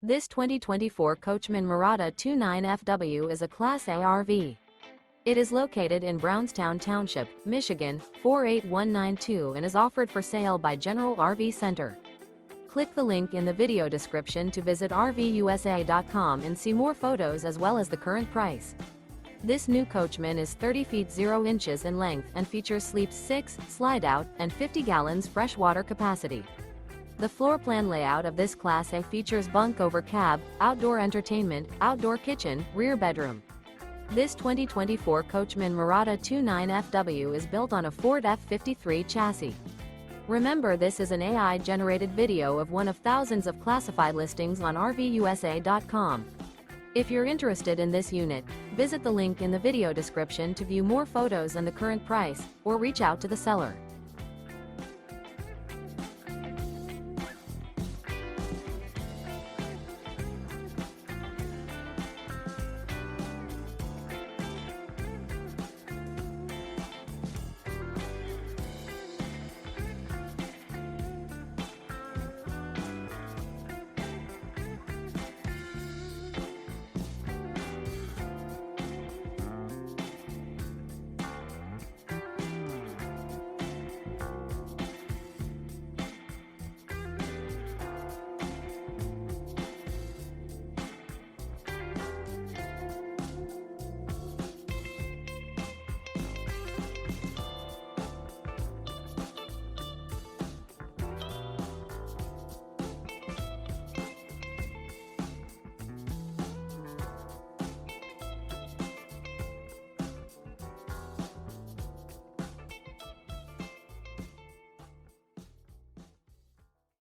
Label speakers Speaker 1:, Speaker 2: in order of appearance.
Speaker 1: This 2024 Coachmen Mirada 29FW is a Class A RV. It is located in Brownstown Township, Michigan, 48192 and is offered for sale by General RV Center. Click the link in the video description to visit RVUSA.com and see more photos as well as the current price. This new Coachmen is 30 feet 0 inches in length and features sleeps 6, slide-out, and 50 gallons fresh water capacity. The floor plan layout of this Class A features bunk over cab, outdoor entertainment, outdoor kitchen, rear bedroom. This 2024 Coachmen Mirada 29FW is built on a Ford F53 chassis. Remember, this is an AI-generated video of one of thousands of classified listings on RVUSA.com. If you're interested in this unit, visit the link in the video description to view more photos and the current price, or reach out to the seller.